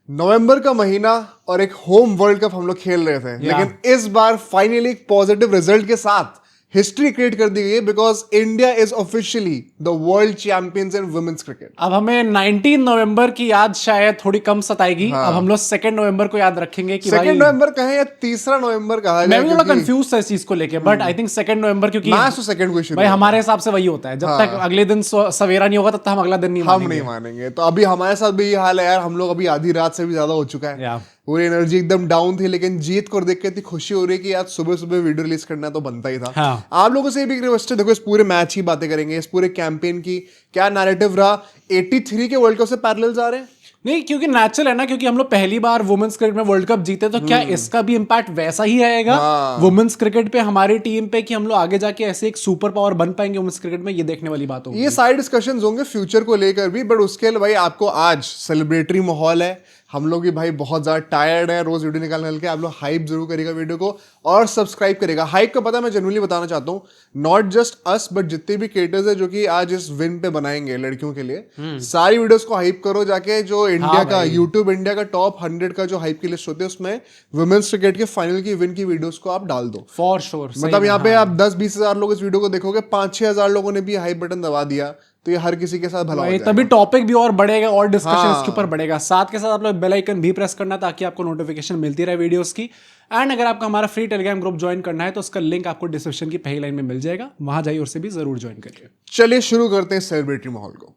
नवंबर का महीना और एक होम वर्ल्ड कप हम लोग खेल रहे थे, लेकिन इस बार फाइनली एक पॉजिटिव रिजल्ट के साथ हिस्ट्री क्रिएट कर दी गई है because India is officially the world champions in women's cricket. अब हमें 19 नवंबर की याद शायद थोड़ी कम सताएगी। अब हम लोग 2 नवंबर को याद रखेंगे कि 2 नवंबर कहें या 3 नवंबर कहा मैं भी थोड़ा कंफ्यूज था इस चीज को लेके, बट आई थिंक 2 नवंबर क्योंकि मैच तो सेकंड को शुरू भाई हमारे हिसाब से वही होता है, जब तक अगले दिन सवेरा नहीं होगा तब तक हम अगला दिन हम नहीं मानेंगे। तो अभी हमारे साथ भी ये हाल है यार, हम लोग अभी आधी रात से भी ज्यादा हो चुका है, पूरी एनर्जी एकदम डाउन थी, लेकिन जीत को देख के इतनी खुशी हो रही है कि आज सुबह सुबह वीडियो रिलीज करना तो बनता ही था। आप लोगों से भी रिक्वेस्ट है, देखो इस पूरे मैच की बातें करेंगे, इस पूरे कैंपेन की क्या नैरेटिव रहा, 83 के वर्ल्ड कप से पैरेलल्स आ रहे हैं। नहीं, क्योंकि नेचुरल है ना, क्योंकि हम लोग पहली बार वुमेन्स क्रिकेट में वर्ल्ड कप जीते, तो क्या इसका भी इम्पैक्ट वैसा ही आएगा वुमेन्स क्रिकेट पे, हमारी टीम पे, कि हम लोग आगे जाके ऐसे एक सुपर पावर बन पाएंगे वुमेन्स क्रिकेट में, ये देखने वाली बात होगी। ये सारे डिस्कशंस होंगे फ्यूचर को लेकर भी, बट उसके लिए भाई आपको आज सेलिब्रेटरी माहौल है, हम लोग भी भाई बहुत ज्यादा टायर्ड है रोज वीडियो निकाल के। आप लोग हाइप जरूर करेगा वीडियो को और सब्सक्राइब करेगा। हाइप का पता मैं जनरली बताना चाहता हूँ, नॉट जस्ट अस बट जितने भी क्रिएटर्स है जो कि आज इस विन पे बनाएंगे लड़कियों के लिए, सारी वीडियोस को हाइप करो जाके। जो इंडिया का यूट्यूब इंडिया का टॉप 100 का जो हाइप की लिस्ट होती है उसमें वुमेन्स क्रिकेट के फाइनल की विन की वीडियोस को आप डाल दो फॉर श्योर। मतलब यहाँ पे आप 10-20 हजार लोग इस वीडियो को देखोगे, 5-6 हजार लोगों ने भी हाइप बटन दबा दिया, तो ये हर किसी के साथ भला हो जाएगा। तभी टॉपिक भी और बढ़ेगा और डिस्कशन इसके ऊपर बढ़ेगा। साथ के साथ आप लोग बेल आइकन भी प्रेस करना ताकि आपको नोटिफिकेशन मिलती रहे वीडियोस की। एंड अगर आपको हमारा फ्री टेलीग्राम ग्रुप ज्वाइन करना है तो उसका लिंक आपको डिस्क्रिप्शन की पहली लाइन में मिल जाएगा, वहां जाइए, उससे भी जरूर ज्वाइन करिए। चलिए शुरू करते हैं सेलिब्रेटरी माहौल को।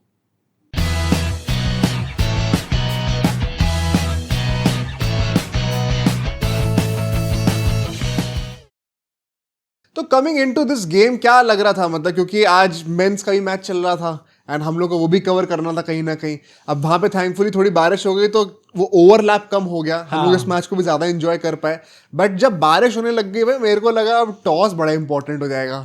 तो कमिंग इनटू दिस गेम क्या लग रहा था, मतलब क्योंकि आज मेंस का भी मैच चल रहा था एंड हम लोग को वो भी कवर करना था कहीं ना कहीं। अब वहां पे थैंकफुली थोड़ी बारिश हो गई तो वो ओवरलैप कम हो गया, हम लोग इस मैच को भी ज्यादा एंजॉय कर पाए। बट जब बारिश होने लग गई भाई मेरे को लगा अब टॉस बड़ा इंपॉर्टेंट हो जाएगा,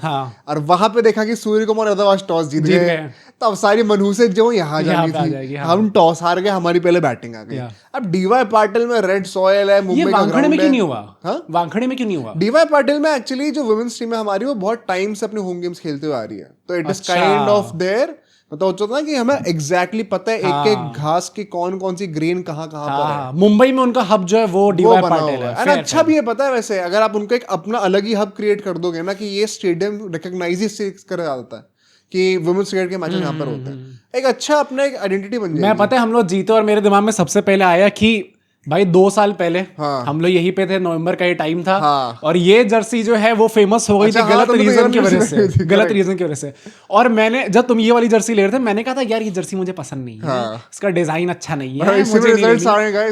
और वहां पे देखा कि सूर्य कुमार यादव आज टॉस जीत गए, तो अब सारी मनहूसे जो यहाँ जानी थी, हम टॉस हार गए, हमारी पहले बैटिंग आ गई। अब डीवाई पाटिल में रेड सॉयल है, मुंबई का वानखेड़े में क्यों नहीं हुआ? वानखेड़े में क्यों नहीं हुआ? डीवाई पाटिल में एक्चुअली जो वुमेन्स टीम है हमारी वो बहुत टाइम से अपने होम गेम्स खेलते हुए आ रही है, तो it is kind of their, मतलब होता है कि हमें एग्जैक्टली पता है एक एक घास की कौन कौन सी ग्रीन कहाँ पर है। मुंबई में उनका हब जो है वो डीवाई पाटिल है। और अच्छा भी है पता है वैसे, अगर आप उनको एक अपना अलग ही हब क्रिएट कर दोगे ना, कि ये स्टेडियम रिकॉग्नाइज ही कर जाता है कि वुमेन्स क्रिकेट के मैचेस यहाँ पर होते हैं, एक अच्छा अपना एक आइडेंटिटी बन जाएगी। मैं पता है हम लोग जीते और मेरे दिमाग में सबसे पहले आया कि भाई 2 साल पहले हम लोग यहीं पे थे, नवंबर का ये टाइम था, और ये जर्सी जो है वो फेमस हो गई थी गलत रीजन की वजह से, गलत रीजन की वजह से। और मैंने जब तुम ये वाली जर्सी ले रहे थे, मैंने कहा था यार ये जर्सी मुझे पसंद नहीं है, इसका डिजाइन अच्छा नहीं है, मुझे नहीं।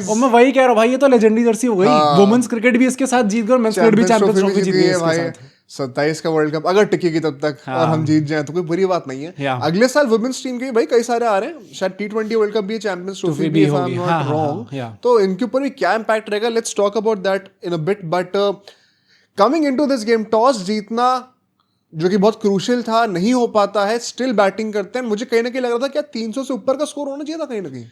और मैं वही कह रहा हूँ भाई ये तो लेजेंडरी जर्सी हो गई, वुमेन्स क्रिकेट भी इसके साथ जीत गए और मेंस क्रिकेट भी चैंपियंस ट्रॉफी जीत गई। 27 का वर्ल्ड कप अगर टिकेगी तब तक और हम जीत जाएं तो कोई बुरी बात नहीं है। अगले साल वुमेन्स टीम के भाई कई सारे आ रहे हैं, शायद T20 वर्ल्ड कप भी, चैंपियंस ट्रॉफी भी, if I am not wrong, तो इनके ऊपर भी क्या इंपैक्ट रहेगा, let's talk about that in a bit. But coming into this game, toss जीतना जो कि बहुत क्रूशियल था नहीं हो पाता है, स्टिल बैटिंग करते हैं। मुझे कहीं ना कहीं लग रहा था क्या 300 से ऊपर का स्कोर होना चाहिए था कहीं ना कहीं।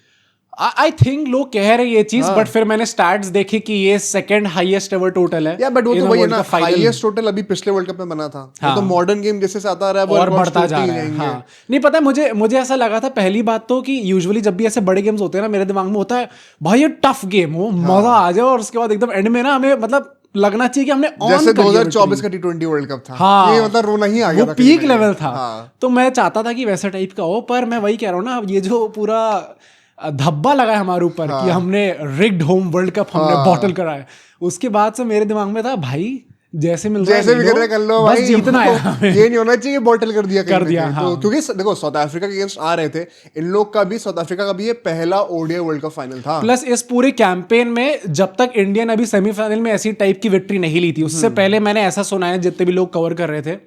आई थिंक लोग कह रहे ये चीज, बट फिर मैंने स्टैट्स देखी कि ये सेकंड हाईएस्ट एवर टोटल है। या बट वो तो वही है ना, हाईएस्ट टोटल अभी पिछले वर्ल्ड कप में बना था, तो मॉडर्न गेम जैसे से आता रहा है और बढ़ता जा रहा है। नहीं पता मुझे ऐसा लगा था पहली बात तो कि यूजुअली जब भी ऐसे बड़े गेम्स होते हैं ना, मेरे दिमाग में होता है भाई ये टफ गेम हो, मजा आ जाए, और उसके बाद एकदम एंड में ना हमें मतलब लगना चाहिए कि हमने जैसे 2024 का T20 वर्ल्ड कप था, ये मतलब रोना ही आ गया था, वो पीक लेवल था। तो मैं चाहता था कि वैसा टाइप का हो, पर मैं वही कह रहा हूँ ना, ये जो पूरा धब्बा लगा है हमारे ऊपर कि हमने रिग्ड होम वर्ल्ड कप हमने बॉटल करा है, उसके बाद से मेरे दिमाग में था भाई जैसे मिल रहा है जैसे भी कर रहे कर लो भाई, जीतना है, ये नहीं होना चाहिए बॉटल कर दिया हाँ। तो क्योंकि देखो साउथ अफ्रीका के अगेंस्ट आ रहे थे, इन लोग का भी, साउथ अफ्रीका का भी ये पहला ओडीआई वर्ल्ड कप फाइनल था। प्लस इस पूरे कैंपेन में जब तक इंडिया ने अभी सेमीफाइनल में ऐसी टाइप की विक्ट्री नहीं ली थी, उससे पहले मैंने ऐसा सुना है जितने भी लोग कवर कर रहे थे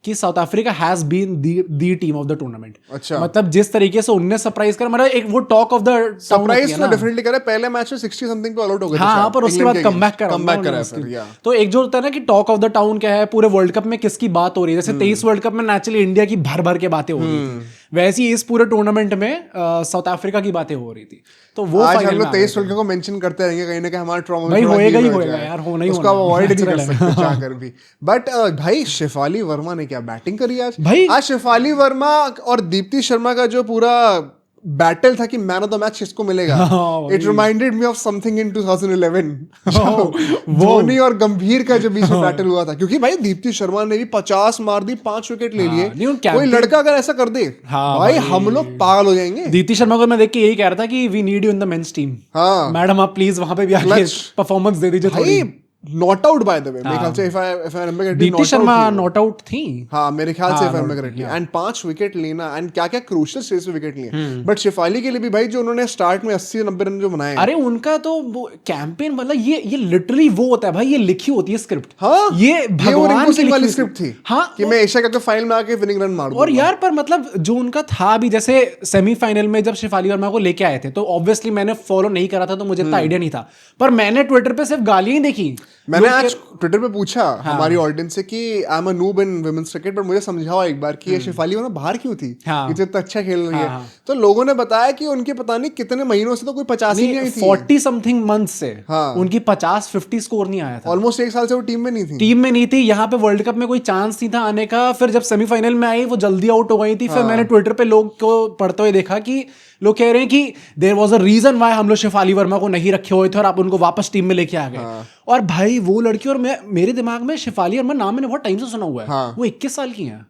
कि South Africa has been the team of the tournament. अच्छा, मतलब जिस तरीके से उनने सरप्राइज कर, मतलब एक वो टॉक ऑफ द सरप्राइज तो डेफिनेटली करे, पहले मैच में 60 समथिंग पे ऑल आउट हो गए थे। हाँ, पर उसके बाद कमबैक करा फिर। तो एक जो होता है ना कि टॉक ऑफ द टाउन क्या है, पूरे वर्ल्ड कप में किसकी बात हो रही है, जैसे 23 वर्ल्ड कप में नेचुरली इंडिया की भर भर के बातें हो रही थी, वैसी इस पूरे टूर्नामेंट में साउथ अफ्रीका की बातें हो रही थी। तो वो आज हम लोग 23 वर्ल्ड कप को मेंशन करते रहेंगे कहीं ना कहीं, हमारा ट्रॉमा भाई होएगा ही होएगा यार, होना ही उसका अवॉइड नहीं कर सकते चाहकर भी। बट भाई शेफाली वर्मा ने क्या बैटिंग करी आज भाई। आज शेफाली वर्मा और दीप्ति शर्मा का जो पूरा बैटल था कि मैन ऑफ द मैच किसको मिलेगा, it reminded me of something in 2011 Dhoni और गंभीर का जो बीच में बैटल हुआ था, क्योंकि भाई दीप्ति शर्मा ने भी 50 मार दी, 5 विकेट ले लिए। कोई लड़का अगर ऐसा कर दे भाई हम लोग पागल हो जाएंगे। दीप्ति शर्मा को मैं देख के यही कह रहा था कि we need you in the men's team, madam आप प्लीज वहां पे भी आके परफॉर्मेंस दे दीजिए थोड़ी। Not out by the way, मेरे ख्याल से if I remember correctly Deepti Sharma not out थी। हाँ मेरे ख्याल से इफ आई रिमेंबर करेक्टली, एंड 5 विकेट लेना एंड क्या क्या क्रूशियल स्टेज पे विकेट लिए। बट शेफाली के लिए भी भाई जो उन्होंने स्टार्ट में 80-90 रन जो बनाए, अरे उनका तो वो कैंपेन मतलब ये लिटरली वो होता है भाई, ये लिखी होती है स्क्रिप्ट। हाँ ये भगवान की वाली स्क्रिप्ट थी। हाँ कि मैं एशिया कप के फाइनल में आके विनिंग रन मार दूंगा। और यार पर मतलब जो उनका था भी, जैसे सेमीफाइनल में जब शेफाली वर्मा को लेके आए थे तो ऑब्वियसली मैंने फॉलो नहीं करा था तो मुझे इतना आइडिया नहीं था, पर मैंने ट्विटर पे सिर्फ गालियां ही देखी। मैंने आज ट्विटर पे पूछा हमारी ऑडियंस से कि I am a noob in women's cricket, पर मुझे समझाओ एक बार कि ये शेफाली वर्मा बाहर क्यों थी, ये तो अच्छा खेल रही है। तो लोगों ने बताया कि उनके पता नहीं कितने महीनों से तो कोई 50 ही नहीं आई थी, 40 समथिंग मंथ से उनकी 50-50 स्कोर नहीं आया था। ऑलमोस्ट 1 साल से वो टीम में नहीं थी। यहाँ पे वर्ल्ड कप में कोई चांस नहीं था आने का। फिर जब सेमीफाइनल में आई वो जल्दी आउट हो गई थी। फिर मैंने ट्विटर पे लोग को पढ़ते हुए देखा कि लोग कह रहे हैं कि there was a reason why हम लोग शेफाली वर्मा को नहीं रखे हुए थे और आप उनको वापस टीम में लेके आ गए। और भाई वो लड़की, और मेरे दिमाग में शेफाली वर्मा नाम मैंने बहुत टाइम से सुना हुआ है, वो 21 साल की है।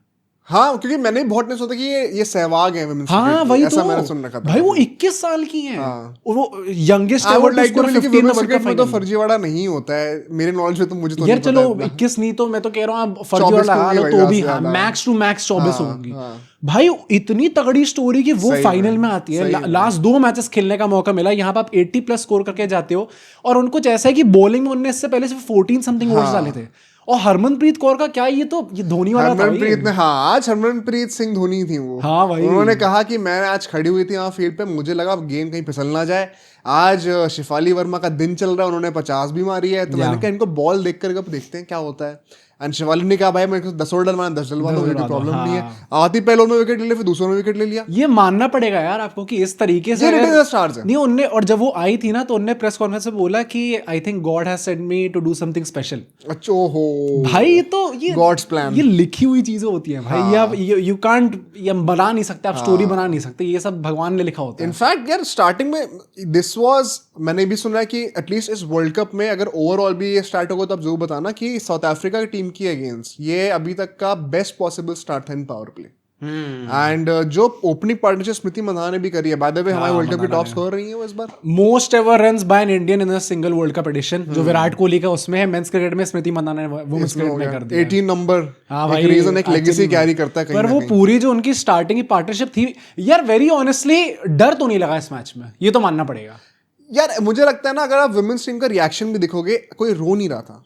हाँ क्योंकि मैंने बहुत ने सोचा कि ये सहवाग है वुमेन्स क्रिकेट। हाँ वही ऐसा तो मैंने सुन रखा था भाई, वो 21 साल की है और वो youngest ever to score 15 cricket में तो फर्जीवाड़ा नहीं होता है मेरे नॉलेज में, तो मुझे तो यार चलो 21 नहीं तो मैं तो कह रहा हूँ फर्जीवाड़ा लगा लो तो भी मैक्स टू मैक्स 24 होंगी। भाई इतनी तगड़ी स्टोरी कि वो फाइनल में आती है, लास्ट 2 मैचेस खेलने का मौका मिला, यहाँ पे आप 80+ स्कोर करके जाते हो। और उनको जैसा है कि बॉलिंग में उन्होंने इससे पहले सिर्फ 14 समथिंग ओवर्स डाले थे। और हरमनप्रीत कौर का क्या, ये धोनी वाला था। हरमनप्रीत ने आज हरमनप्रीत सिंह धोनी थी वो। हाँ भाई उन्होंने कहा कि मैं आज खड़ी हुई थी वहाँ फील्ड पे, मुझे लगा गेंद कहीं फिसल ना जाए। आज शेफाली वर्मा का दिन चल रहा है, उन्होंने 50 भी मारी है, तो मैंने कहा इनको बॉल देखकर कब देखते हैं क्या होता है। एंड शेफाली ने कहा भाई मेरे को 10 ओवर डलवाना 10 डलवा दो, कोई प्रॉब्लम नहीं है। आती पहले में विकेट ले ली, फिर दूसरों में विकेट ले लिया। ये मानना पड़ेगा यार आपको कि इस तरीके से नहीं उनने, और जब वो आई थी ना तो उनने प्रेस कॉन्फ्रेंस में बोला कि I think God has sent me to do something special. अच्छा हो भाई, तो ये गॉड्स प्लान, ये लिखी हुई चीजें होती हैं भाई। ये यू कांट, ये बना नहीं सकते आप, स्टोरी बना नहीं सकते, ये सब भगवान ने लिखा होता है। इनफैक्ट यार स्टार्टिंग में दिस वाज, मैंने भी सुना है कि एटलीस्ट इस वर्ल्ड कप में अगर ओवरऑल भी ये स्टार्ट होगा तो आप जरूर बताना कि साउथ अफ्रीका की टीम की अगेंस्ट ये अभी तक का बेस्ट पॉसिबल स्टार्ट था इन पावर प्ले। एंड जो ओपनिंग पार्टनरशिप स्मृति मंधाना ने भी करी है, बाय द वे हमारे वर्ल्ड कप की टॉप स्कोर रही है वो इस बार। Most ever runs by an Indian in a single world cup edition जो विराट कोहली का उसमें है, मेंस क्रिकेट में स्मृति मंधाना ने वुमेन्स क्रिकेट में कर दिया 18 नंबर। हां भाई, एक रीजन, एक लेगेसी कैरी करता है कहीं ना कहीं। पर वो पूरी जो उनकी स्टार्टिंग की पार्टनरशिप थी यार, वेरी ऑनेस्टली डर तो नहीं लगा इस मैच में, ये तो मानना पड़ेगा यार। मुझे लगता है ना अगर आप वुमेन्स टीम का रिएक्शन भी देखोगे, कोई रो नहीं रहा था।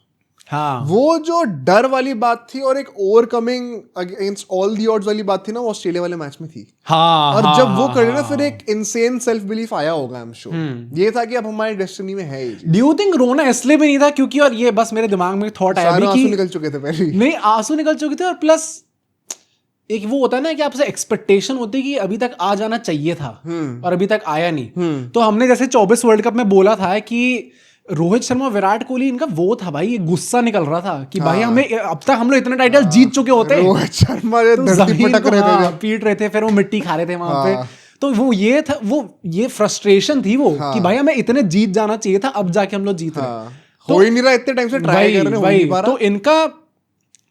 हाँ, वो जो डर वाली बात थी और एक overcoming against all the odds वाली बात थी ना, वो ऑस्ट्रेलिया वाले मैच में थी। हाँ, और जब वो करे ना फिर एक इनसेन सेल्फ बिलीफ आया होगा, आई एम श्योर। ये था कि अब हमारी डेस्टिनी में है। डू यू थिंक रोना इसलिए भी नहीं था क्योंकि, और ये बस मेरे दिमाग में थॉट आया कि आंसू निकल चुके थे पहले। नहीं, आंसू निकल चुके थे, और प्लस एक वो होता है ना कि आपसे एक्सपेक्टेशन होती है कि अभी तक आ जाना चाहिए था और अभी तक आया नहीं। तो हमने जैसे 24 वर्ल्ड कप में बोला था कि रोहित शर्मा, विराट कोहली, इनका वो था भाई, ये गुस्सा निकल रहा था कि भाई हमें अब तक हम लोग इतने टाइटल जीत चुके होते, रोहित शर्मा धरती पटक रहे थे, पीट रहे थे, फिर वो मिट्टी खा रहे थे वहां पे। तो वो ये था, वो ये फ्रस्ट्रेशन थी वो कि भाई हमें इतने जीत जाना चाहिए था, अब जाके हम लोग जीत रहे। हो ही नहीं रहा, इतने टाइम से ट्राई कर रहे हैं। तो इनका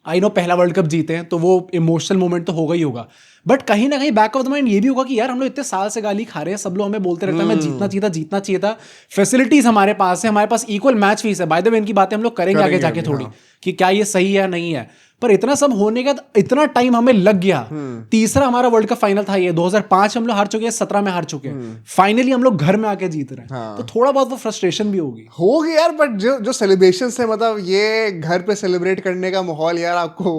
आई नो पहला वर्ल्ड कप जीते हैं तो वो इमोशनल मोमेंट तो होगा ही होगा, बट कहीं ना कहीं बैक ऑफ द माइंड ये भी होगा कि यार हम लोग इतने साल से गाली खा रहे हैं, सब लोग हमें बोलते रहते हैं हमें जीतना चाहिए था। फैसिलिटीज हमारे पास है, हमारे पास इक्वल मैच फीस है। बाय द वे इनकी बातें हम लोग करेंगे आगे जाके थोड़ी कि क्या ये सही है नहीं है, पर इतना सब होने का इतना टाइम हमें लग गया। तीसरा हमारा वर्ल्ड कप फाइनल था ये, 2005 हम लोग हार चुके हैं, 17 में हार चुके हैं, फाइनली हम लोग घर में आके जीत रहे हैं। तो थोड़ा बहुत वो फ्रस्ट्रेशन भी होगी यार। बट जो सेलिब्रेशन है, मतलब ये घर पे सेलिब्रेट करने का माहौल यार आपको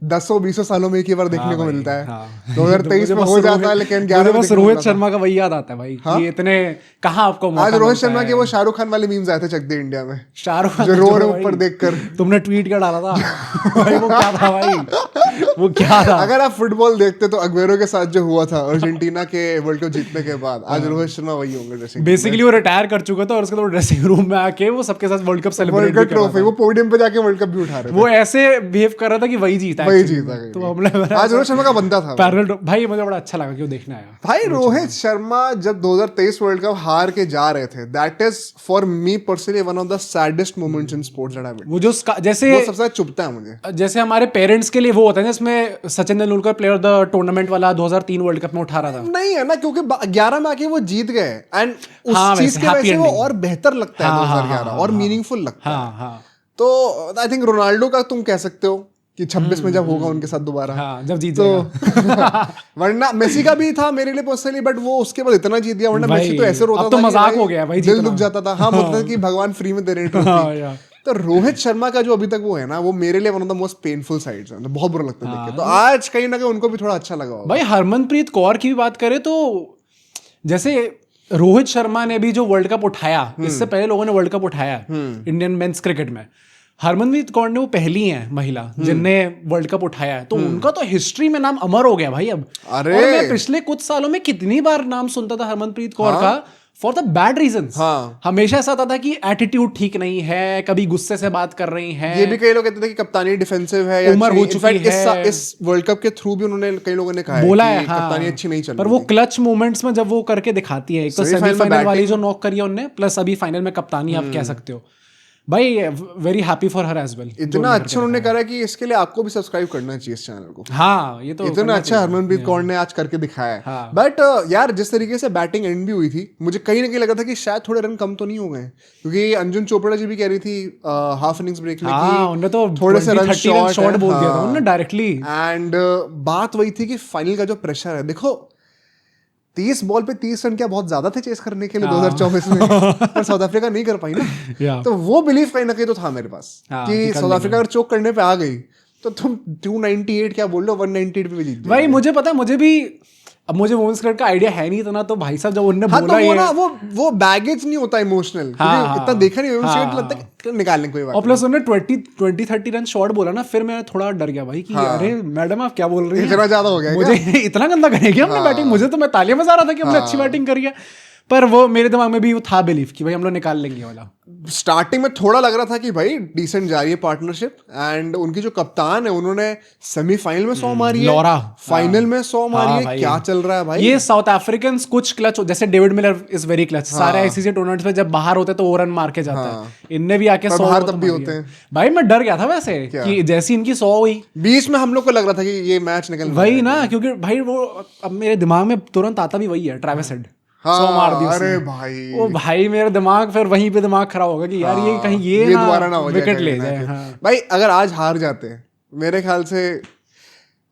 10-20 सालों में एक ही बार देखने को मिलता है। 2023 में हो जाता है, लेकिन 11 बस रोहित शर्मा का वही याद आता है भाई, ये इतने कहाँ आपको आज रोहित शर्मा के वो शाहरुख खान वाले मीम्स आए थे चक दे इंडिया में, शाहरुख खान जो रो रहे ऊपर देखकर, तुमने ट्वीट कर डाला था वो क्या था भाई, वो क्या था? अगर आप फुटबॉल देखते तो अग्वेरो के साथ जो हुआ था अर्जेंटीना के वर्ल्ड कप जीतने के बाद, आज रोहित शर्मा वही होंगे ड्रेसिंग। बेसिकली वो रिटायर कर चुका था और उसके बाद ड्रेसिंग रूम में आके वो सबके साथ वर्ल्ड कप सेलिब्रेट कर रहा था। वो पोडियम पे जाके वर्ल्ड कप भी उठा रहे थे। वो ऐसे बिहेव कर रहा था कि वही जीता है। तो हम लोग आज रोहित शर्मा का बनता था, पैरेलल फाइनल भाई मुझे बड़ा अच्छा लगा कि वो देखने आया भाई रोहित शर्मा जब 2023 वर्ल्ड कप हार के जा रहे थे, that is for me personally one of the saddest moments in sports that I वो जो जैसे वो सबसे ज्यादा चुभता है मुझे। जैसे हमारे पेरेंट्स के लिए वो होता है जिसमें Sachin Tendulkar player of the tournament वाला 2003 वर्ल्ड कप में उठा रहा था। नहीं है ना, क्योंकि 11 में आके वो जीत गए एंड उस चीज के वजह से वो और बेहतर लगता है 2011 और मीनिंगफुल लगता है। तो आई थिंक रोनाल्डो का तुम कह सकते हो कि 26 में जब होगा उनके साथ दोबारा, जब जीत जाएगा। वरना मेसी का भी था मेरे लिए पर्सनली, बट वो उसके बाद इतना जीत गया, वरना मेसी तो ऐसे रोता था, अब तो मजाक हो गया भाई, दिल दुख जाता था। हाँ बोलता था कि भगवान फ्री में दे रहे हैं। तो रोहित शर्मा का जो अभी तक वो है ना, वो मेरे लिए one of the most painful sides है, बहुत बुरा लगता है देख के। तो आज कहीं ना कहीं उनको भी थोड़ा अच्छा लगा भाई। हरमनप्रीत कौर की भी बात करें तो जैसे रोहित शर्मा ने भी जो वर्ल्ड कप उठाया, इससे पहले लोगों ने वर्ल्ड कप उठाया इंडियन मेंस क्रिकेट में, हरमनप्रीत कौर ने वो पहली है महिला जिनने वर्ल्ड कप उठाया है, तो उनका तो हिस्ट्री में नाम अमर हो गया भाई अब। अरे और मैं पिछले कुछ सालों में कितनी बार नाम सुनता था हरमनप्रीत कौर का, फॉर द बैड रीजंस। हमेशा ऐसा होता था कि एटीट्यूड ठीक नहीं है, कभी गुस्से से बात कर रही हैं। ये भी कई लोग कहते थे कि कप्तानी डिफेंसिव है या उम्र हो चुकी है। इस वर्ल्ड कप के थ्रू भी उन्होंने कई लोगों ने कहा बोला है कि कप्तानी अच्छी नहीं चल रही, पर वो क्लच मोमेंट्स में जब वो करके दिखाती है, एक तो सेमीफाइनल वाली जो नॉक करी है उन्होंने, प्लस अभी फाइनल में कप्तानी आप कह सकते हो भाई। Very happy for her as well. इतना अच्छा उन्होंने करा कि इसके लिए आपको भी सब्सक्राइब करना चाहिए इस चैनल को। हाँ, ये तो इतना अच्छा हरमनप्रीत कौर ने आज करके दिखाया है। बट यार जिस तरीके से बैटिंग एंड भी हुई थी, मुझे कहीं ना कहीं लगा था कि शायद थोड़े रन कम तो नहीं हो गए, क्योंकि अंजुम चोपड़ा जी भी कह रही थी हाफ इनिंग्स ब्रेक में कि उन्होंने तो थोड़े से रन शॉर्ट बोल दिया था उन्होंने डायरेक्टली। एंड बात वही थी कि फाइनल का जो प्रेशर है, देखो 30 बॉल पे 30 रन क्या बहुत ज्यादा थे चेस करने के लिए 2024 में, पर साउथ अफ्रीका नहीं कर पाई ना। तो वो बिलीव कहीं ना कहीं तो था मेरे पास कि साउथ अफ्रीका अगर चोक करने पे आ गई तो तुम 298 क्या बोल रहे हो, 198 पे भी जीत भाई। मुझे पता है, मुझे भी अब मुझे वुमेन्स क्रिकेट का आइडिया है नहीं इतना, तो भाई साहब जब उन्होंने बोला तो वो बैगेज नहीं होता इमोशनल, इतना देखा नहीं लगता है निकालने कोई बात। और प्लस उन्होंने 20-30 रन शॉट बोला ना, फिर मैं थोड़ा डर गया भाई कि अरे मैडम आप क्या बोल रही हैं, इतना ज्यादा हो गया मुझे इतना गंदा करेंगे हमने बैटिंग। मुझे तो मैं तालियां बजा रहा था कि हमने अच्छी बैटिंग करी है, पर वो मेरे दिमाग में भी वो था बिलीव कि भाई हम लोग निकाल लेंगे वाला। स्टार्टिंग में थोड़ा लग रहा था कि भाई डिसेंट जा रही है पार्टनरशिप, एंड उनकी जो कप्तान है उन्होंने सेमीफाइनल में 100 मारी है, लॉरा फाइनल में 100 मारी है। क्या चल रहा है भाई? ये साउथ अफ्रीकन कुछ क्लच, जैसे David Miller is very clutch, सारे आईसीसी टूर्नामेंट्स में जब बाहर होते तो वो रन मार के जाता है, इनने भी आके 100 बाहर तब भी होते हैं भाई। मैं डर गया था वैसे कि जैसी इनकी 100 हुई बीच में हम लोग को लग रहा था कि ये मैच निकल वही ना, क्योंकि भाई वो अब मेरे दिमाग में तुरंत आता भी वही है, ट्रेविस हेड। मार दी अरे भाई, ओ भाई मेरा दिमाग फिर वहीं पे दिमाग खराब होगा कि यार ये कहीं ये दोबारा ना विकेट ले जाए। भाई अगर आज हार जाते हैं, मेरे ख्याल से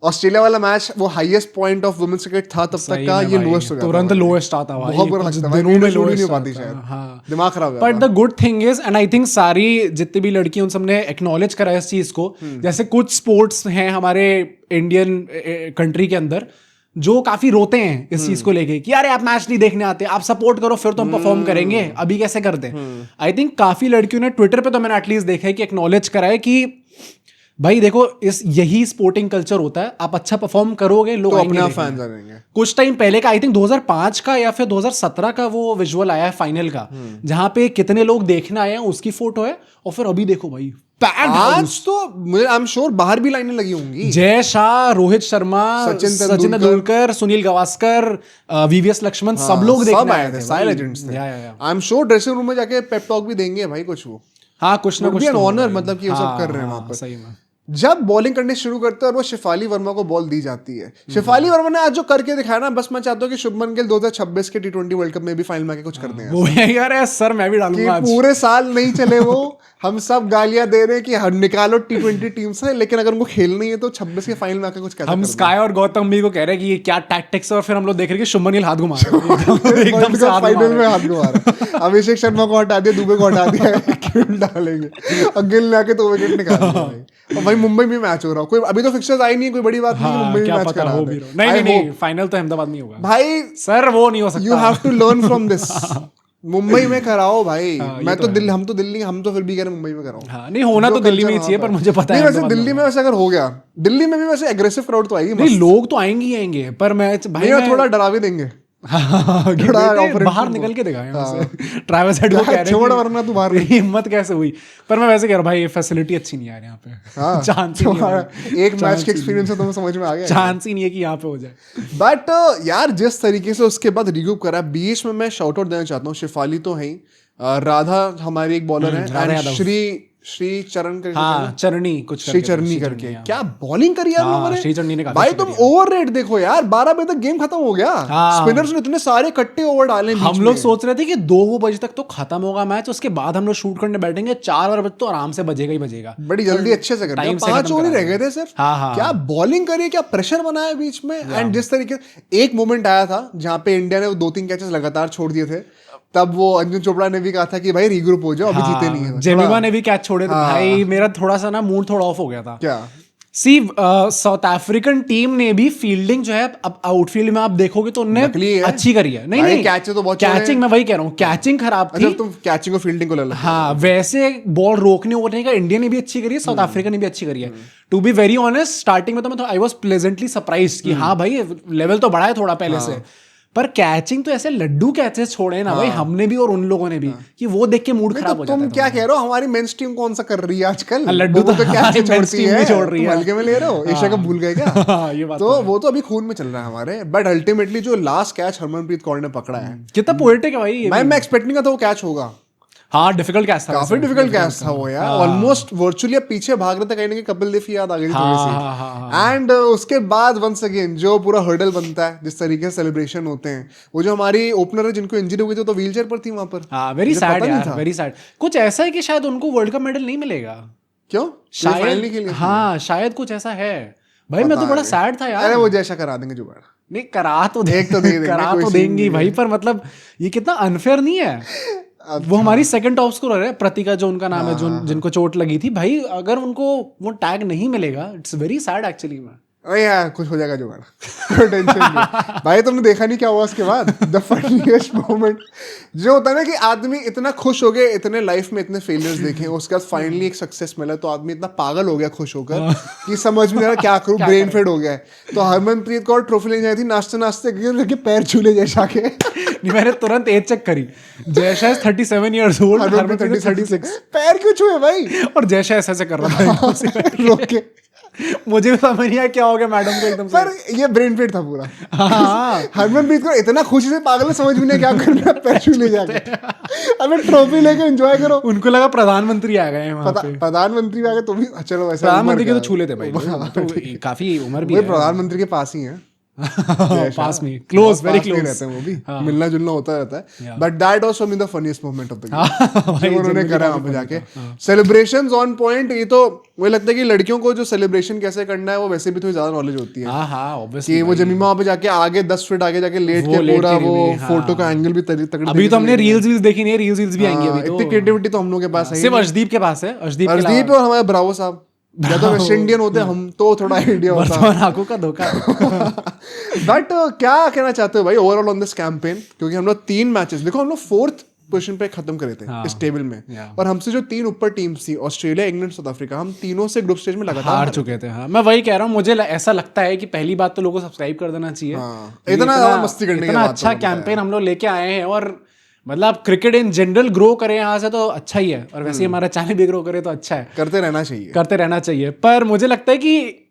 ऑस्ट्रेलिया वाला मैच वो highest point of women's cricket था तब तक का, ये लोएस्ट हो गया, तुरंत लोएस्ट आता भाई। बहुत बुरा लगता है, दिनों में लोड नहीं हो पाती शायद, दिमाग खराब है। But the good thing is, and I think सारी जितनी भी लड़की उन सबने एक्नॉलेज करा इस चीज को, जैसे कुछ स्पोर्ट्स हैं हमारे इंडियन कंट्री के अंदर जो काफी रोते हैं इस चीज को लेके कि यार आप मैच नहीं देखने आते, आप सपोर्ट करो फिर तो हम परफॉर्म करेंगे, अभी कैसे करते हैं। आई थिंक काफी लड़कियों ने ट्विटर पे तो मैंने एटलीस्ट देखा है कि एक्नॉलेज करा है कि भाई देखो यही स्पोर्टिंग कल्चर होता है, आप अच्छा परफॉर्म करोगे लोग तो अपने फैंस आ जाएंगे। कुछ टाइम पहले का आई थिंक 2005 का या फिर 2017 का वो विजुअल आया है फाइनल का, जहां पे कितने लोग देखने आए हैं उसकी फोटो है, और फिर अभी देखो भाई आज तो मुझे आई एम श्योर बाहर भी लाइनें लगी होंगी। जय शाह, रोहित शर्मा, सचिन तेंदुलकर, सुनील गावस्कर, वीवीएस लक्ष्मण, सब लोग देखने आए थे, सारे लेजेंड्स थे। I am sure dressing room में जाके पेप टॉक भी देंगे भाई कुछ वो। हाँ कुछ ना कुछ ऑनर, मतलब कि वो सब कर रहे हैं वहां पर। सही में जब बॉलिंग करने शुरू करते हैं और वो शिफाली वर्मा को बॉल दी जाती है, शिफाली वर्मा ने आज जो करके दिखाया ना, बस मैं चाहता हूँ कि शुभमन गिल 2026 के T20 वर्ल्ड कप में भी फाइनल में आके कुछ कर दें। वो यार सर मैं भी डालूंगा आज। पूरे साल नहीं चले वो, हम सब गालियां दे रहे हैं कि निकालो T20 टीम से, लेकिन अगर उनको खेलनी है तो 26 के फाइनल में आके कुछ कर। हम स्काई और गौतम भी को कह रहे हैं कि ये क्या टैक्टिक्स है, और फिर हम लोग देख रहे हैं कि शुभमन गिल हाथ घुमा रहा है एकदम से, फाइनल में हाथ घुमा रहा है। अभिषेक शर्मा को हटा दिया, दुबे को हटा दिया, डालेंगे और गिल ने आके 2 विकेट निकाल दिए। और भाई मुंबई में मैच हो रहा, कोई अभी तो फिक्सर्स आई नहीं, कोई बड़ी बात नहीं, मुंबई में मैच करा रहा है। नहीं फाइनल तो अहमदाबाद में होगा भाई, सर वो नहीं हो सकता। You have to learn from this. Mumbai में कराओ भाई। मैं तो दिल्ली, हम तो फिर भी कह रहे मुंबई में कराओ। नहीं होना तो दिल्ली में ही चाहिए, पर मुझे पता है वैसे दिल्ली में वैसे अगर हो गया, दिल्ली में भी वैसे एग्रेसिव क्राउड तो आएगी। नहीं लोग तो आएंगे, पर मैं भाई थोड़ा डरा भी देंगे बाहर निकल के दिखाया ट्रैविस हेड को कह रहे हैं वरना तू बाहर हिम्मत कैसे हुई। पर मैं वैसे कह रहा हूँ भाई, ये फैसिलिटी अच्छी नहीं आ रही यहाँ पे। चांस ही नहीं है, एक मैच के एक्सपीरियंस से तुम्हें समझ में आ गया, चांस ही नहीं है कि यहाँ पे हो जाए। बट यार जिस तरीके से उसके बाद रिग्रूप करा, बीच में मैं शॉर्ट आउट देना चाहता हूँ। शिफाली तो है ही, राधा हमारी एक बॉलर है, श्री चरण करके, हाँ चरणी कुछ श्री चरणी करके, क्या बॉलिंग करी यार लोगों श्री चरणी ने ने भाई। तुम ओवर रेट देखो यार, 12 बजे तक गेम खत्म हो गया। स्पिनर्स ने इतने सारे कट्टे ओवर डाले। हम लोग सोच रहे थे कि 2 बजे तक तो खत्म होगा मैच, उसके बाद हम लोग शूट करने बैठेंगे, 4 बजे तो आराम से बजेगा ही बजेगा। बड़ी जल्दी अच्छे से कर 5 ओवर ही रह गए थे सिर्फ। क्या बॉलिंग करी, क्या प्रेशर बनाया बीच में। एंड जिस तरीके, एक मोमेंट आया था जहाँ पे इंडिया ने 2-3 कैचेस लगातार छोड़ दिए थे, तब वो अंजुम चोपड़ा ने भी कहा था कि भाई रीग्रुप हो जाओ, अभी जीते नहीं है। जेमिमा ने भी कैच छोड़े थे भाई, मेरा थोड़ा सा ना मूड थोड़ा ऑफ हो गया था। क्या सी साउथ अफ्रीकन टीम ने भी फील्डिंग जो है, अब आउटफील्ड में आप देखोगे तो उन्होंने अच्छी करी है। नहीं कैच तो बहुत, कैचिंग मैं वही कह रहा हूँ, कैचिंग खराब थी। तुम कैचिंग और फील्डिंग को ले लो। हाँ, वैसे बॉल रोकने वोकने का इंडिया ने भी अच्छी करी है, साउथ अफ्रीका ने भी अच्छी करी है। To be very honest, starting में तो मैं आई वाज प्लेजेंटली सरप्राइज्ड कि हाँ भाई लेवल तो बढ़ा है थोड़ा पहले से, पर कैचिंग तो ऐसे लड्डू कैचेस छोड़े ना भाई, हमने भी और उन लोगों ने भी, कि वो देख के मूड खराब हो जाता है। तुम क्या कह रहे हो, हमारी मेंस टीम कौन सा कर रही है आजकल? लड्डू तो कैच छोड़ती है, छोड़ रही है, हल्के में ले रहे हो। एशिया कप भूल गए क्या? ये बात तो वो तो अभी खून में चल रहा है हमारे। बट अल्टीमेटली जो लास्ट कैच हरमनप्रीत कौर ने पकड़ा है, कितना पोएटिक है भाई। मैं एक्सपेक्ट नहीं करता वो कैच होगा। हाँ, डिफिकल्ट कैच था, काफी डिफिकल्ट कैच था वो यार। ऑलमोस्ट वर्चुअली पीछे भाग रहे थे, कहीं ना कहीं कपिल देव की याद आ गई थोड़ी सी। एंड उसके बाद वंस अगेन जो पूरा हर्डल बनता है, जिस तरीके से सेलिब्रेशन होते हैं, वो जो हमारी ओपनर है जिनको इंजरी हो गई थी तो व्हीलचेयर पर थी वहां पर। वेरी सैड यार, वेरी सैड। कुछ ऐसा है कि शायद उनको वर्ल्ड कप मेडल नहीं मिलेगा। क्यों? शायद, हाँ शायद कुछ ऐसा है भाई। मैं तो बड़ा सैड था यार। अरे वो जैसा करा देंगे जुगाड़। नहीं, करा तो देंगे भाई, पर मतलब ये कितना अनफेयर नहीं है। वो हमारी सेकंड टॉप स्कोरर है प्रतिका, जो उनका नाम है, जो जिनको चोट लगी थी भाई, अगर उनको वो टैग नहीं मिलेगा, इट्स वेरी सैड एक्चुअली। में अरे यार कुछ हो जाएगा जुगाड़, कोई टेंशन नहीं भाई। तुमने देखा नहीं क्या हुआ उसके बाद, द फनीएस्ट मोमेंट जो होता है ना कि आदमी इतना खुश हो गया, इतने लाइफ में इतने फेलियर्स देखे, उसके बाद फाइनली एक सक्सेस मिला, तो आदमी इतना पागल हो गया खुश होकर कि समझ में नहीं आ रहा क्या करूं, ब्रेन फेड हो गया है। तो हरमनप्रीत कौर ट्रॉफी लेने आई थी, नाचते नाचते गिर पैर छूले जैसा के। मैंने तुरंत एज चेक करी, जयशा 37 इयर्स ओल्ड, हरमनप्रीत 36। पैर क्यों छुए भाई? और जयशा ऐसे कर रहा था रोक के। मुझे समझ नहीं आया क्या हो गया मैडम को एकदम से। पर ये ब्रेन फेड था पूरा। हरमनप्रीत को इतना खुशी से पागल, समझ में नहीं क्या करना, पैर छू ले जाके। अबे ट्रॉफी लेके एंजॉय करो। उनको लगा प्रधानमंत्री आ गए वहां पे। प्रधानमंत्री आ गए तो भी चलो वैसे, प्रधानमंत्री के तो छू लेते भाई, तो काफी उम्र भी है, प्रधानमंत्री के पास ही है। पास में, क्लोज, वेरी क्लोज रहते हैं वो भी, मिलना जुलना होता रहता है। But that was for me the funniest moment of the game, जो उन्होंने करा वहां पे जाके। Celebrations on point. ये तो मुझे लगता है कि लड़कियों को जो सेलिब्रेशन कैसे करना है वो वैसे भी थोड़ी ज्यादा नॉलेज होती है। कि वो जमीमा वहां पे जाके आगे 10 फीट आगे जाके लेट के पूरा वो फोटो का एंगल भी तगड़ा। अभी तो हमने रील्स देखी नहीं, रील्स भी आएंगी अभी। इतनी क्रिएटिविटी तो हम लोग के पास है, सिर्फ अर्शदीप के पास है। अर्शदीप और हमारे ब्रावो साहब, या तो वेस्ट इंडियन होते हम तो थोड़ा आइडिया होता। आंखों का धोखा। बट क्या कहना चाहते हो भाई ओवरऑल ऑन दिस कैंपेन? क्योंकि हम लोग 3 मैचेस, देखो हम लोग 4th पोजीशन पे खत्म करे थे इस टेबल में, और हमसे जो 3 ऊपर टीम्स थी, ऑस्ट्रेलिया, इंग्लैंड, साउथ अफ्रीका, हम तीनों से ग्रुप स्टेज में लगातार हार चुके थे। हाँ, मैं वही कह रहा हूँ, मुझे ऐसा लगता है कि पहली बात तो लोगों को सब्सक्राइब कर देना चाहिए। इतना मस्ती करने के बाद अच्छा कैंपेन हम लोग लेके आए हैं, और मतलब क्रिकेट इन जनरल ग्रो करे यहाँ से तो अच्छा ही है, और वैसे ही हमारा चैनल भी ग्रो करे तो अच्छा है। करते रहना चाहिए। पर मुझे लगता है कि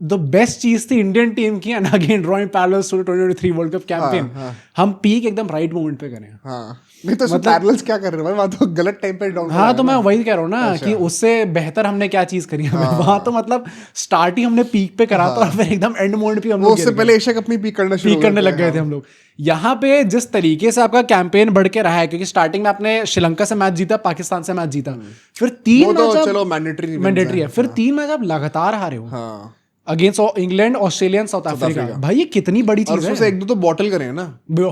द बेस्ट चीज थी इंडियन टीम की, and again drawing parallels to 2023 world cup campaign. हम पीक एकदम राइट मोमेंट पे करें। नहीं तो पैरेलल्स क्या कर रहे हैं वहां, तो गलत टाइम पे डाउन। हाँ, तो मैं वही कह रहा हूँ ना कि उससे बेहतर हमने क्या चीज करी है वहां। तो मतलब स्टार्ट ही हमने पीक पे करा था, और फिर एकदम एंड मोमेंट पे हम लोग उससे पहले एशिया कप में पीक करने लग गए थे हम लोग। यहाँ पे जिस तरीके से आपका कैंपेन बढ़ के रहा है, क्योंकि स्टार्टिंग में आपने श्रीलंका से मैच जीता, पाकिस्तान से मैच जीता, फिर 3 मैच चलो मैंडेटरी है, फिर 3 मैच आप लगातार हारे हो against England, Australia, south Africa. भाई ये कितनी बड़ी चीज है। उससे 1-2 तो बॉटल करें ना।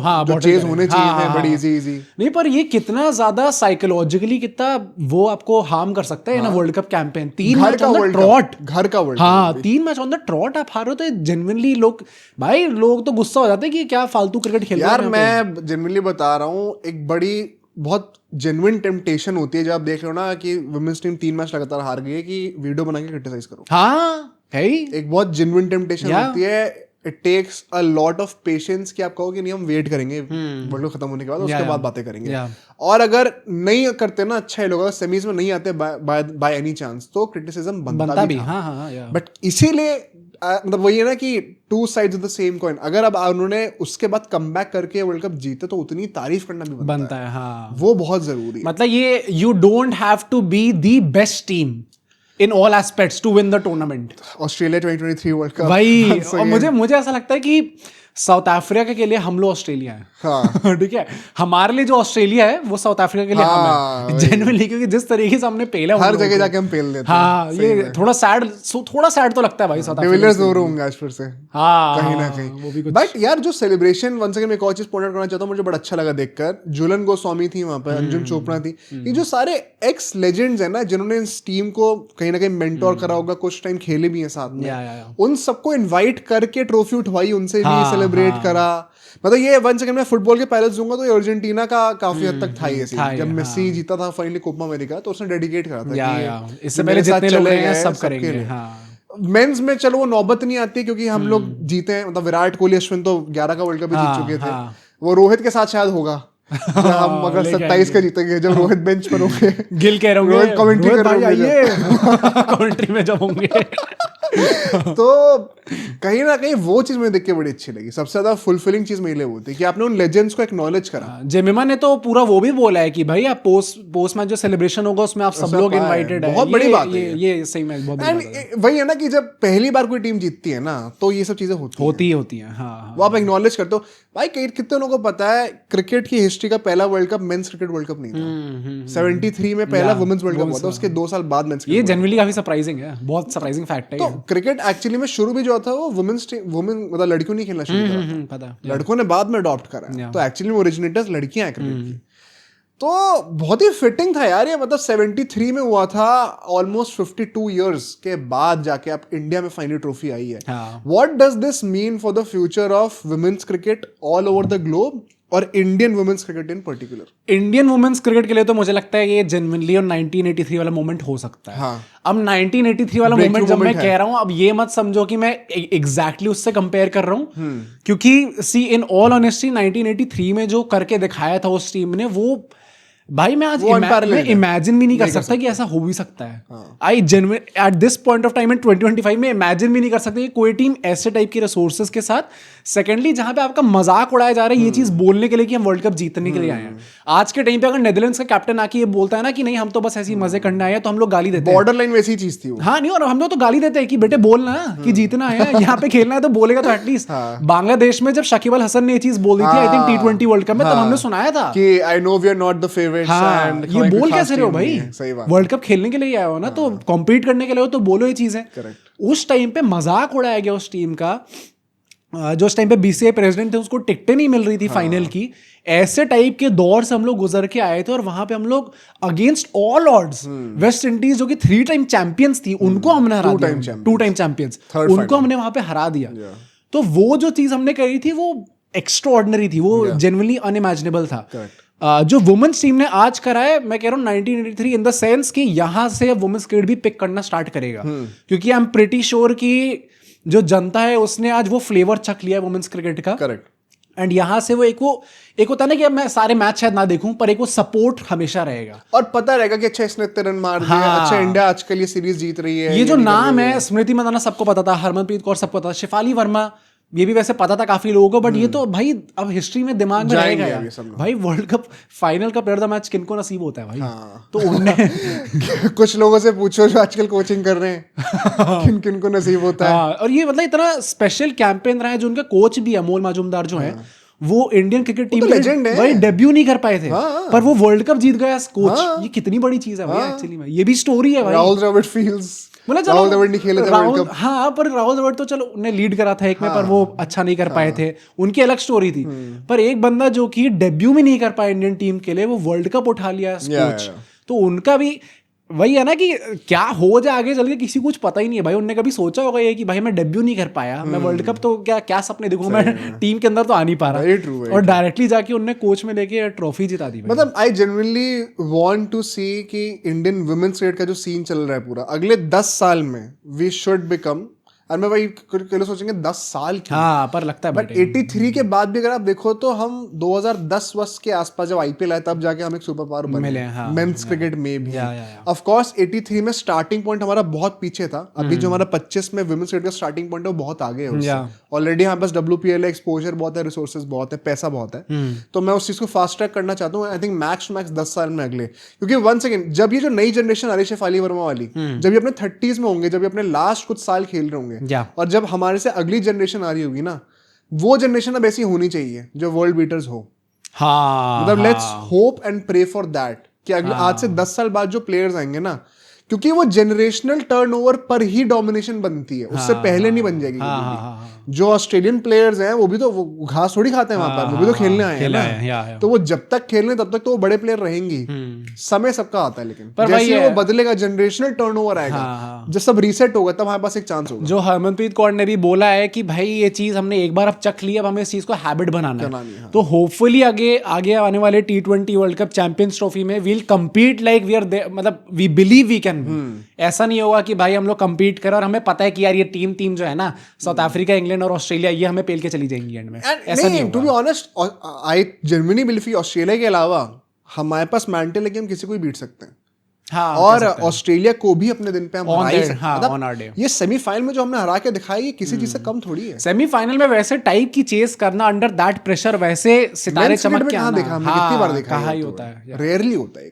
हाँ, जो चेज होने चाहिए थे, बड़ी इजी। नहीं, पर ये कितना ज्यादा साइकोलॉजिकली कितना वो आपको हार्म कर सकता है ना world cup campaign. 3 match on the trout, घर का वर्ल्ड। हाँ, 3 मैच ऑन द ट्रॉट आप हारो तो जेन्युइनली लोग तो गुस्सा हो जाते हैं कि क्या फालतू क्रिकेट खेल रहे हैं। यार मैं जेन्युइनली बता रहा हूँ, एक बड़ी बहुत जेन्युइन टेम्पटेशन होती है जब आप देख रहे हो ना कि वुमेन्स टीम 3 मैच लगातार हार गई है, कि वीडियो बना के क्रिटिसाइज करो। हाँ, है ही एक बहुत जेन्युइन टेम्पटेशन होती है। It takes a lot of patience कि आप कहो कि नहीं हम वेट करेंगे वर्ल्ड कप खत्म होने के बाद, उसके बाद बातें करेंगे। और अगर नहीं करते ना अच्छा ही लोग, अगर सेमीज में नहीं आते बाय एनी चांस, तो क्रिटिसिज्म बनता भी था। बट इसीलिए मतलब वही है ना कि two sides of the same coin. अगर अब उन्होंने उसके बाद कमबैक करके वर्ल्ड कप जीते तो उतनी तारीफ करना भी बनता है। हाँ, वो बहुत जरूरी है। मतलब ये you don't have to be the best team in all aspects to win the tournament. Australia 2023 world cup भाई, और मुझे ऐसा लगता है कि साउथ अफ्रीका के लिए हम लोग ऑस्ट्रेलिया है। हाँ। ठीक है, हमारे लिए जो ऑस्ट्रेलिया है वो साउथ अफ्रीका के लिए हम है जेन्युइनली, क्योंकि जिस तरीके से हमने पेला हर जगह जाके हम पेल लेते हैं। हाँ, ये थोड़ा सैड तो लगता है भाई। साउथ डिविलियर्स दूर होंगे आज फिर से। हाँ, कहीं ना कहीं। बट यार जो सेलिब्रेशन, वन सेकंड मैं एक और चीज पॉइंट आउट करना चाहता हूँ, मुझे बड़ा अच्छा लगा देखकर। जुलन गोस्वामी थी वहां पर, अंजुम चोपड़ा थी, ये जो सारे एक्स लेजेंड्स है ना जिन्होंने इस टीम को कहीं ना कहीं मेंटोर करा होगा, कुछ टाइम खेले भी हैं साथ में, उन सबको इन्वाइट करके ट्रॉफी उठवाई, उनसे भी सेलिब्रेट करा। मतलब ये वन सेकंड में फुटबॉल के पैलेस दूंगा तो ये अर्जेंटिना का काफी हद तक था ये सीन। जब मेसी जीता था फाइनली कोपा अमेरिका, तो उसने डेडिकेट करा था कि इससे पहले जितने लोग हैं सब करेंगे। मेंस में चलो वो नौबत नहीं आती क्योंकि हम लोग जीते हैं, मतलब विराट कोहली, अश्विन तो 11 का वर्ल्ड कप जीत चुके थे। वो रोहित के साथ शायद होगा हम अगर 27 का जीतेंगे, जब रोहित बेंच पर होंगे, गिल कह रहे होंगे कमेंट्री कर रहे होंगे कमेंट्री में जब होंगे। तो कहीं ना कहीं वो चीज मुझे देख के बड़ी अच्छी लगी। सबसे ज्यादा फुलफिलिंग चीज मेरे लिए वो थी कि आपने उन लेजेंड्स को एक्नॉलेज करा। जेमिमा ने तो पूरा वो भी बोला है कि भाई आप पोस्ट मैच जो सेलिब्रेशन होगा उसमें आप सब लोग इनवाइटेड है। बहुत बड़ी बात है ये सही में बहुत बड़ी बात है। वही है ना कि जब पहली बार कोई टीम जीतती है ना, तो ये सब चीजें होती हैं। हाँ, वो आप एक्नॉलेज करते हो। भाई कितने लोगों को पता है क्रिकेट की हिस्ट्री का पहला world cup men's cricket world cup नहीं था। 73 में पहला वुमेन्स वर्ल्ड कप हुआ था, उसके 2 साल बाद मेंस। ये जनरली काफी सरप्राइजिंग है, बहुत सरप्राइजिंग फैक्ट है। तो क्रिकेट एक्चुअली में शुरू भी जो था वो वुमेन मतलब लड़कियों ने खेलना शुरू करा था, लड़कों ने बाद में अडॉप्ट करा। तो एक्चुअली ओरिजिनेटर्स लड़कियां हैं क्रिकेट की। तो बहुत ही फिटिंग था यार ये, मतलब 73 में हुआ था, ऑलमोस्ट 52 इयर्स के बाद जाके आप इंडिया में फाइनल ट्रॉफी आई है। What does this mean for the future of women's cricket all over the globe और Indian women's cricket in particular? Indian women's cricket के लिए तो मुझे लगता है ये जेन्युइनली 1983 वाला मोमेंट हो सकता है। हाँ। अब 1983 वाला मोमेंट जब मैं कह रहा हूं, अब ये मत समझो कि मैं एग्जैक्टली उससे कंपेयर कर रहा हूं, क्योंकि सी इन ऑल ऑनेस्टी 1983 में जो करके दिखाया था उस टीम ने, वो भाई मैं आज इमेजिन भी नहीं कर सकता कि ऐसा हो भी सकता है। I genuine at this point of time in 2025 में इमेजिन भी नहीं कर सकता कि कोई टीम ऐसे टाइप की रिसोर्सेज के साथ, सेकेंडली जहां पे आपका मजाक उड़ाया जा रहा है ये चीज बोलने के लिए कि हम वर्ल्ड कप जीतने के लिए आए हैं। आज के टाइम पे अगर नेदरलैंड्स का कैप्टन आके ये बोलता है ना कि नहीं हम तो बस ऐसी मजे करने आए हैं, तो हम लोग गाली देते हैं। बॉर्डर लाइन वैसी चीज थी वो। हाँ, नहीं, और हम लोग तो गाली देते हैं कि बेटे बोलना कि जीतना है, यहाँ पे खेलना है तो बोलेगा तो एटलीस्ट। बांग्लादेश में जब शकीब अल हसन ने ये चीज बोल दी थी I think T20 world cup में, तब हमने सुनाया था कि I know we are not the favourites. ये बोल कैसे रहे हो भाई? वर्ल्ड कप खेलने के लिए आए हो ना, तो कॉम्पीट करने के लिए हो तो बोलो ये चीज है। उस टाइम पे मजाक उड़ाया गया उस टीम का। जो उस टाइम पे BCCI प्रेसिडेंट थे उसको टिकटें नहीं मिल रही थी फाइनल की। ऐसे टाइप के दौर से हम लोग गुजर के आए थे और वहां पे हम लोग against all odds West Indies जो कि 3 टाइम चैंपियंस थी उनको हमने हरा दिया। 2 टाइम चैंपियंस उनको हमने वहां पे हरा दिया। तो वो जो चीज हमने करी थी वो एक्स्ट्राऑर्डिनरी थी, वो जेन्युइनली अनइमेजिनेबल था। जो वुमेन्स टीम ने आज करा है, मैं कह रहा हूँ 1983 इन द सेंस कि यहां से वुमेन्स क्रिकेट भी पिक करना स्टार्ट करेगा, क्योंकि आई एम प्रीटी श्योर कि जो जनता है उसने आज वो फ्लेवर चख लिया है वुमेन्स क्रिकेट का। करेक्ट। एंड यहाँ से वो एक होता है ना कि अब मैं सारे मैच शायद ना देखूं, पर एक वो सपोर्ट हमेशा रहेगा और पता रहेगा कि अच्छा इसने इतने रन मार दिए। अच्छा इंडिया आजकल ये सीरीज जीत रही है। ये जो नाम है स्मृति मंदाना सबको पता था, हरमनप्रीत कौर सबको पता था, शिफाली वर्मा ये भी वैसे पता था काफी लोगों को, बट ये तो भाई अब हिस्ट्री में दिमाग में रहेगा यार। भाई वर्ल्ड कप फाइनल का प्लेयर द मैच किनको नसीब होता है भाई? तो उनने कुछ लोगों से पूछो जो आजकल कोचिंग कर रहे हैं किन को नसीब होता है। और ये मतलब इतना स्पेशल कैंपेन रहा है। जो उनका कोच भी अमोल मजूमदार जो है, वो इंडियन क्रिकेट टीम में भाई डेब्यू नहीं कर पाए थे, पर वो वर्ल्ड कप जीत गया कोच। ये कितनी बड़ी चीज है भाई एक्चुअली में। ये भी स्टोरी है भाई। राहुल द्रविड़ फील्ड्स राहुल द्रविड़ नहीं खेले थे वर्ल्ड कप। हाँ, पर राहुल द्रविड़ तो चलो उन्हें लीड करा था एक में, पर वो अच्छा नहीं कर पाए थे, उनकी अलग स्टोरी थी। पर एक बंदा जो कि डेब्यू भी नहीं कर पाया इंडियन टीम के लिए, वो वर्ल्ड कप उठा लिया कोच। तो उनका भी वही है ना कि क्या हो जाए आगे चल के किसी को कुछ पता ही नहीं है भाई। उनने कभी सोचा होगा ये कि भाई मैं डेब्यू नहीं कर पाया, मैं वर्ल्ड कप तो क्या सपने देखूं, मैं टीम के अंदर तो आ नहीं पा रहा। और डायरेक्टली जाके उनने कोच में लेके ट्रॉफी जिता दी। मतलब I genuinely want to see कि इंडियन वुमेन्स क्रिकेट का जो सीन चल रहा है पूरा अगले 10 साल में, वी शुड बिकम और मैं भाई कई लोग सोचेंगे 10 साल की, हाँ पर लगता है बट 83 के बाद भी अगर आप देखो तो हम 2010 वर्ष के आसपास जब आईपीएल आया तब जाके हम एक सुपर पावर बने मेंस क्रिकेट में भी। ऑफ कोर्स 83 में स्टार्टिंग पॉइंट हमारा बहुत पीछे था, अभी जो हमारा 25 में विमेंस क्रिकेट का स्टार्टिंग पॉइंट है वो बहुत आगे है उससे। ऑलरेडी हमारे पास WPL है, एक्सपोजर बहुत है, रिसोर्सेज बहुत है, पैसा बहुत है, तो मैं उस चीज को फास्ट ट्रैक करना चाहता हूँ। I think max to max 10 साल में अगले, क्योंकि वन सेकंड जब ये जो नई जनरेशन आ रही है शेफाली वर्मा वाली, जब ये अपने 30s में होंगे, जब ये अपने लास्ट कुछ साल खेल रहे होंगे, और जब हमारे से अगली जनरेशन आ रही होगी ना, वो जनरेशन अब ऐसी होनी चाहिए जो वर्ल्ड बीटर्स हो। मतलब let's hope and pray for that कि अगले आज से 10 साल बाद जो प्लेयर्स आएंगे ना, क्योंकि वो जनरेशनल टर्नओवर पर ही डोमिनेशन बनती है, उससे पहले नहीं बन जाएगी। जो ऑस्ट्रेलियन प्लेयर्स हैं वो भी तो वो घास थोड़ी खाते हैं वहां पर, वो भी तो खेलने आए हैं ना, तो वो जब तक खेलने तब तक तो वो बड़े प्लेयर रहेंगी। समय सबका आता है, लेकिन जैसे वो बदलेगा, जनरेशनल टर्नओवर आएगा, जब सब रीसेट होगा तब हमारे पास एक चांस होगा। जो हरमनप्रीत कौर ने भी बोला है कि भाई ये चीज हमने एक बार अब चख ली, अब हमें इस चीज को हैबिट बनाना है। तो होपफुली आगे आने वाले T20 world cup champions trophy में we'll compete like we are, मतलब वी बिलीव वी कैन। ऐसा नहीं होगा कि भाई हम लोग कम्पीट करें और हमें पता है कि यार ये टीम जो है ना, साउथ अफ्रीका, इंग्लैंड और ऑस्ट्रेलिया, ये हमें पेल के चली जाएंगी एंड में। ऐसा नहीं, to be honest I genuinely believe कि ऑस्ट्रेलिया के अलावा हमारे पास मेंटल है कि हम किसी को भी बीट सकते हैं। हाँ, और ऑस्ट्रेलिया को भी अपने दिन पे हम हरा ही सकते हैं। ये सेमीफाइनल में जो हमने हरा के दिखाई, ये किसी चीज से कम थोड़ी है। सेमीफाइनल में वैसे टाइप की चेस करना अंडर दैट प्रेशर, वैसे सितारे चमक के आना, देखा हमने कितनी बार देखा, कहाँ ही होता है, रेयरली होता है।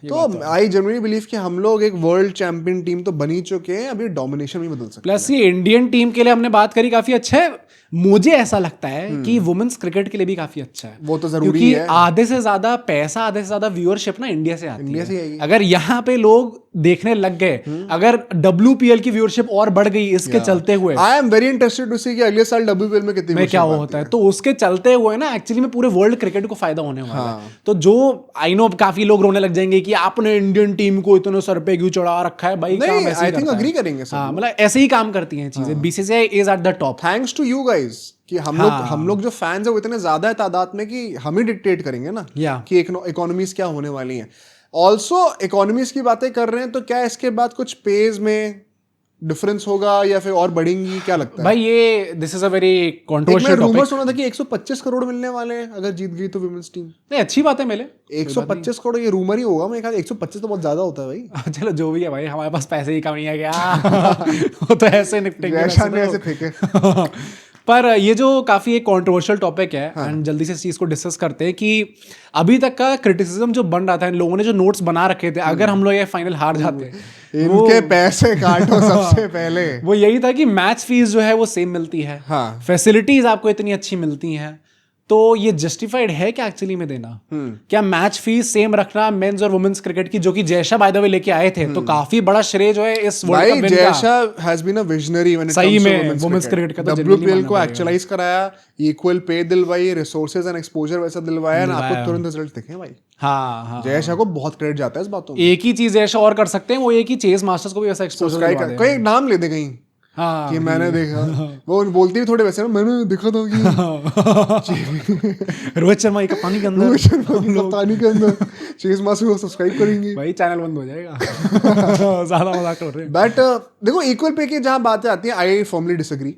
तो आई जेन्युइनली बिलीव कि हम लोग एक वर्ल्ड चैंपियन टीम तो बनी चुके हैं, अभी डोमिनेशन भी बदल सकते हैं। प्लस ये इंडियन टीम के लिए हमने बात करी, काफी अच्छा है। मुझे ऐसा लगता है कि वुमेन्स क्रिकेट के लिए भी काफी अच्छा है, वो तो जरूरी है। आधे से ज्यादा पैसा, आधे से ज्यादा व्यूअरशिप ना इंडिया से आती है। अगर यहाँ पे लोग देखने लग गए, अगर WPL की व्यूअरशिप और बढ़ गई इसके चलते हुए, I am very interested to see कि अगले साल WPL में कितनी क्या होता है, तो उसके चलते हुए ना एक्चुअली में पूरे वर्ल्ड क्रिकेट को फायदा होने वाला है। तो जो आई नो काफी लोग रोने लग जाएंगे कि आपने इंडियन टीम को इतना सर पे क्यों चढ़ा रखा है, भाई आई थिंक एग्री करेंगे। मतलब ऐसे ही काम करती हैं चीजें। BCCI is at the top, thanks to you guys कि हम लोग जो फैंस है वो इतने ज्यादा है तादाद में कि हम ही डिक्टेट करेंगे ना कि इकोनॉमीज क्या होने वाली हैं। ऑल्सो इकोनॉमीज की बातें कर रहे हैं, तो क्या इसके बाद कुछ पेज में डिफरेंस होगा या फिर और बढ़ेंगी, क्या लगता है भाई? ये this is a very controversial topic. Rumour सुना था कि 125 करोड़ मिलने वाले हैं अगर जीत गई तो विमेंस टीम। नहीं, अच्छी बात है, मिले 125 करोड़, ये रूमर ही होगा, मेरे ख्याल 125 तो बहुत ज्यादा होता है भाई। चलो जो भी है भाई, हमारे पास पैसे की कमी है क्या? वो तो ऐसे निपटेंगे, ऐसे फेंके। पर ये जो काफी एक कंट्रोवर्शियल टॉपिक है, एंड जल्दी से इस चीज को डिस्कस करते हैं कि अभी तक का क्रिटिसिज्म जो बन रहा था, इन लोगों ने जो नोट्स बना रखे थे, अगर हम लोग ये फाइनल हार जाते, इनके पैसे काटो सबसे पहले। वो यही था कि मैच फीस जो है वो सेम मिलती है, फैसिलिटीज आपको इतनी अच्छी मिलती हैं, तो ये जस्टिफाइड है क्या एक्चुअली में देना? क्या मैच फीस सेम रखना मेंस और वुमेन्स क्रिकेट की, जो कि जयशा बाय द वे लेके आए थे, तो काफी बड़ा श्रेय जो है इस वर्ल्ड कप विन का। Jay Shah has been a visionary when it comes to women's cricket का। WPL को एक्चुअलाइज कराया, इक्वल पे दिलवाई, रिसोर्सेज एंड एक्सपोजर वैसा दिलवाया, और आपको तुरंत रिजल्ट दिखे भाई। हाँ, जयशा को बहुत क्रेडिट जाता है इस बातों में। एक ही चीज जयशा और कर सकते हैं, वो एक ही चेस मास्टर्स को भी वैसा एक्सपोजर, कोई नाम ले दे कहीं कि मैंने देखा, वो बोलती भी थोड़े वैसे ना, मैंने देखा था कि रोहित शर्मा कप्तानी के अंदर चेस मास्टर को सब्सक्राइब करेंगे भाई, चैनल बंद हो जाएगा। ज्यादा मजाक कर रहे हैं। बट देखो, इक्वल पे की जहां बातें आती हैं, आई फॉर्मली डिसएग्री।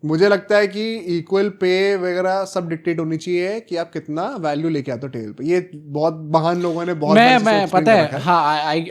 मुझे लगता है कि इक्वल पे वगैरह सब डिक्टेट होनी चाहिए कि आप कितना वैल्यू लेके आते हो टेबल पे। ये बहुत महान लोगों ने बहुत मैं पता है, हाँ,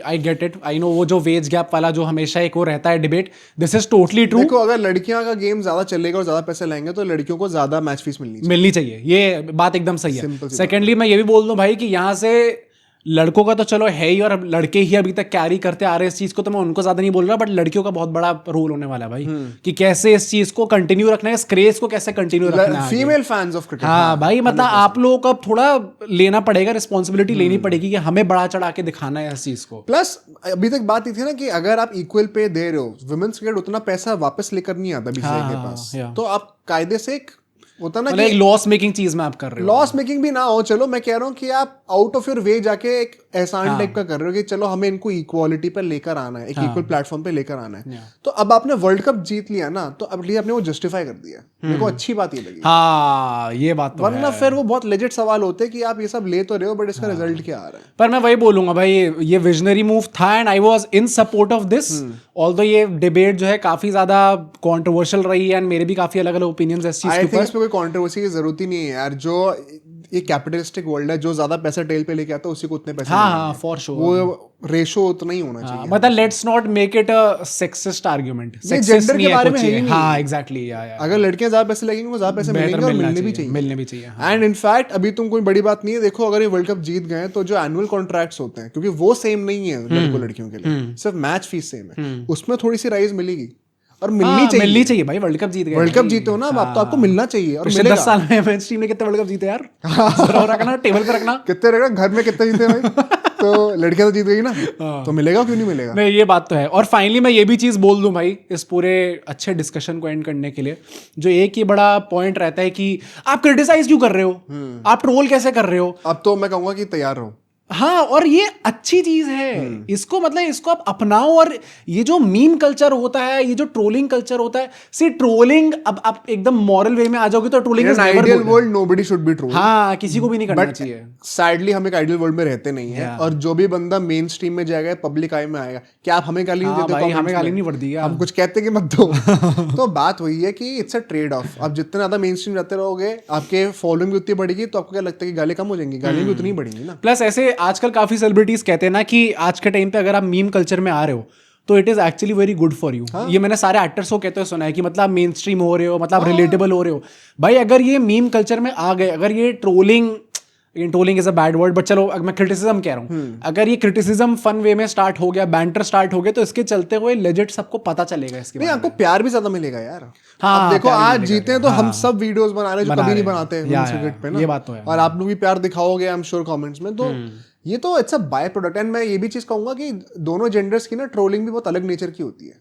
I get it, I know. वो जो वेज गैप वाला जो हमेशा एक वो रहता है debate, this is totally true. देखो, अगर लड़कियां का गेम ज्यादा चलेगा और ज्यादा पैसे लाएंगे तो लड़कियों को ज्यादा मैच फीस मिलनी चाहिए। ये बात एकदम सही है। सेकेंडली मैं ये भी बोल दूं भाई कि यहाँ से लड़कों का तो चलो है ही, और लड़के ही अभी तक कैरी करते आ रहे हैं इस चीज को, तो मैं उनको ज्यादा नहीं बोल रहा, बट लड़कियों का बहुत बड़ा रोल होने वाला है भाई, कि कैसे इस चीज को कंटिन्यू रखना है, इस क्रेज को कैसे कंटिन्यू रखना है। फीमेल फैंस ऑफ क्रिकेट, हाँ भाई, मतलब आप लोगों को अब थोड़ा लेना पड़ेगा, रिस्पॉन्सिबिलिटी लेनी पड़ेगी कि हमें बढ़ा चढ़ा के दिखाना है इस चीज को। प्लस अभी तक बात ये थी ना कि अगर आप इक्वल पे दे रहे हो, वुमेन्स क्रिकेट उतना पैसा वापस लेकर नहीं आता BCCI के पास, तो आप कायदे से एक होता ना मतलब एक लॉस मेकिंग चीज में आप कर रहे हो। लॉस मेकिंग भी ना हो, चलो मैं कह रहा हूँ कि आप आउट ऑफ योर वे जाके एक एहसान टाइप का कर रहे हो कि चलो हमें इनको इक्वालिटी पर लेकर आना है, एक इक्वल प्लेटफॉर्म पे लेकर आना है। तो अब आपने वर्ल्ड कप जीत लिया ना, तो अब आपने वो जस्टिफाई कर दिया। मेरे को अच्छी बात ये लगी। हाँ ये बात तो वरना फिर वो बहुत लेजिट सवाल होते कि आप ये सब ले तो रहे हो बट इसका रिजल्ट क्या आ रहा है। पर मैं वही बोलूंगा भाई, ये विजनरी मूव था and I was in support of this. Although ये डिबेट जो है काफी ज्यादा कंट्रोवर्शियल रही है एंड मेरे भी काफी अलग अलग ओपिनियंस इस चीज के ऊपर। इस पे कोई कंट्रोवर्सी की जरूरत ही नहीं है यार। जो ये कैपिटलिस्टिक वर्ल्ड है, जो ज्यादा पैसा टेल पे लेके आता है उसी को उतने पैसे हाँ हाँ फॉर श्योर, वो रेशो उतना ही होना चाहिए। मतलब let's not make it a sexist argument. ये जेंडर के बारे में है ही नहीं। हाँ एग्जैक्टली, अगर लड़कियां ज्यादा पैसे लगेंगी वो ज्यादा पैसे मिलेंगे और मिलने भी चाहिए। एंड इनफैक्ट अभी तुम कोई बड़ी बात नहीं है, देखो अगर ये वर्ल्ड कप जीत गए तो जो एनुअल कॉन्ट्रैक्ट्स होते हैं, क्योंकि वो सेम नहीं है लड़कों लड़कियों के लिए, सिर्फ मैच फीस सेम है, उसमें थोड़ी सी राइज मिलेगी और मिलनी चाहिए भाई। वर्ल्ड कप जीत गए, वर्ल्ड कप जीते हो ना, अब तो आपको मिलना चाहिए और पिछले 10 साल में मेंस टीम ने कितने वर्ल्ड कप जीते यार? रखना टेबल पे रखना, कितने रखना, घर में कितने जीते भाई। तो लड़कियां तो जीत गई ना, तो मिलेगा क्यों नहीं मिलेगा। नहीं ये बात तो है। और फाइनली मैं ये भी चीज बोल दूं भाई, इस पूरे अच्छे डिस्कशन को एंड करने के लिए, जो एक ही बड़ा पॉइंट रहता है कि आप क्रिटिसाइज क्यों कर रहे हो, आप ट्रोल कैसे कर रहे हो। अब तो मैं कहूंगा कि तैयार रहो। हाँ, और ये अच्छी चीज है, इसको मतलब इसको आप अपनाओ। और ये जो मीम कल्चर होता है, ये जो ट्रोलिंग कल्चर होता है, सी ट्रोलिंग, अब आप एकदम मॉरल वे में आ जाओगे तो trolling is ideal world, nobody should be trolled. हाँ, किसी को भी नहीं करना चाहिए। सैडली हम एक आइडियल वर्ल्ड में रहते नहीं है, और जो भी बंदा मेन स्ट्रीम में जाएगा, पब्लिक आई में आएगा, क्या आप हमें गाली नहीं देते? भाई हमें गाली नहीं पड़ती है, हम कुछ कहते कि मत दो। तो बात वही है कि इट्स अ ट्रेड ऑफ। आप जितना ज्यादा मेन स्ट्रीम रहते रहोगे, आपके फॉलोइंग भी उतनी बढ़ेगी, तो आपको क्या लगता है कि गाली कम हो जाएंगी? गाली भी उतनी बढ़ेंगी ना। प्लस ऐसे आजकल काफी सेलिब्रिटीज कहते हैं ना कि आज के टाइम पे अगर आप मीम कल्चर में आ रहे हो तो it is actually very good for you. ये मैंने सारे एक्टर्स को कहते हुए सुना है कि मतलब मेन स्ट्रीम हो रहे हो, मतलब रिलेटेबल हो रहे हो। भाई अगर ये मीम कल्चर में आ गए, अगर ये trolling is a bad word, but चलो मैं क्रिटिसिज्म कह रहा हूँ, अगर ये क्रिटिसिज्म फन वे में स्टार्ट हो गया, बैंटर स्टार्ट हो गया, तो इसके चलते हुए लेजिट सबको पता चलेगा इसके नहीं, आपको प्यार भी ज्यादा मिलेगा यार। हाँ, अब देखो आज जीते हैं तो हम सब वीडियोस बना रहे हैं जो कभी नहीं बनाते क्रिकेट पे ना, ये बात तो है। और आप लोग भी प्यार दिखाओगे आई एम श्योर कमेंट्स में। तो ये तो it's a by product. And मैं ये भी चीज कहूंगा कि दोनों जेंडर्स की ना ट्रोलिंग भी बहुत अलग नेचर की होती है।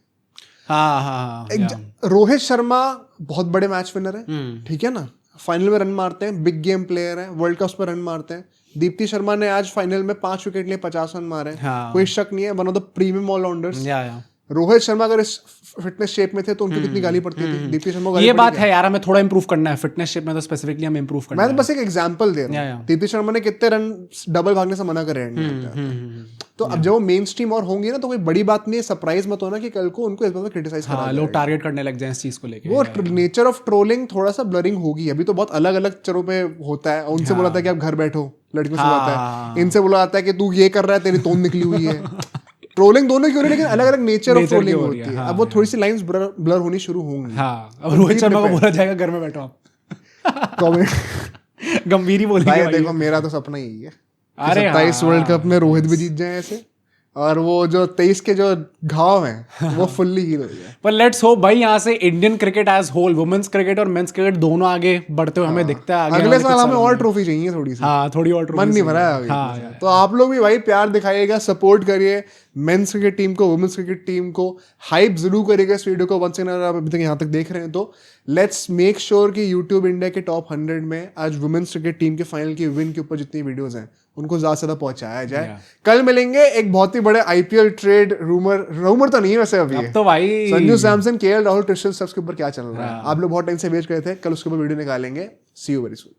रोहित शर्मा बहुत बड़े मैच विनर है, ठीक है ना, फाइनल में रन मारते हैं, बिग गेम प्लेयर है, वर्ल्ड कप पर रन मारते हैं। दीप्ति शर्मा ने आज फाइनल में 5 विकेट लिए 50 रन मारे, कोई शक नहीं है, one of the premium allrounders. Rohit Sharma अगर इस फिटनेस शेप में थे तो उनको कितनी गाली पड़ती थी, दीप्ति शर्मा को। ये बात है यार, हमें थोड़ा इंप्रूव करना है फिटनेस शेप में, तो स्पेसिफिकली हमें इंप्रूव करना है। मैं तो बस एक एग्जांपल दे रहा हूं, दीप्ति शर्मा ने कितने रन डबल भागने से मना करे। तो अब जब वो मेन स्ट्रीम और होंगी ना, तो कोई बड़ी बात नहीं है, सरप्राइज मत होना कि कल को उनको इस बात में क्रिटिसाइज करा, लोग टारगेट करने लग जाए इस चीज को लेके। वो नेचर ऑफ ट्रोलिंग थोड़ा सा ब्लरिंग होगी। अभी तो बहुत अलग अलग चरों पे होता है। उनसे बोला था कि आप घर बैठो, लड़कियों से बुलाता है, इनसे बोला जाता है कि तू ये कर रहा है, तेरी तोंद निकली हुई है। ट्रोलिंग दोनों की हो रही है, लेकिन अलग अलग नेचर ऑफ ट्रोलिंग होती है। अब वो थोड़ी सी लाइंस ब्लर होनी शुरू होंगी। अब रोहित शर्मा को बोला जाएगा घर में बैठो आप, गंभीर ही बोलेंगे। देखो मेरा तो सपना यही है, 27 वर्ल्ड कप में रोहित भी जीत जाए ऐसे, और वो जो 23 के जो घाव हैं वो फुल्ली हील हो जाए। पर लेट्स होप भाई यहाँ से Indian cricket as whole, women's cricket और मेंस क्रिकेट दोनों आगे बढ़ते हुए हमें दिखता है। अगले साल हमें और ट्रॉफी चाहिए थोड़ी सी। थोड़ी और ट्रॉफी, मन नहीं भरा है अभी। तो आप लोग भी भाई प्यार दिखाइएगा, सपोर्ट करिए मेंस क्रिकेट टीम को, वुमेन्स क्रिकेट टीम को, हाइप जरूर करिएगा इस वीडियो को। वंस अगर आप अभी तक यहाँ तक देख रहे हैं तो लेट्स मेक श्योर कि यूट्यूब इंडिया के टॉप 100 में आज वुमेन्स क्रिकेट टीम के फाइनल की विन के ऊपर जितनी वीडियोस हैं उनको ज्यादा से ज्यादा पहुंचाया जाए। कल मिलेंगे एक बहुत ही बड़े आईपीएल ट्रेड रूमर तो नहीं है वैसे अभी, तो भाई Sanju Samson, KL Rahul, Tristan Stubbs के ऊपर क्या चल रहा है, आप लोग बहुत टाइम से वेट कर रहे थे, कल उसके ऊपर वीडियो निकालेंगे। सी यू वेरी सून।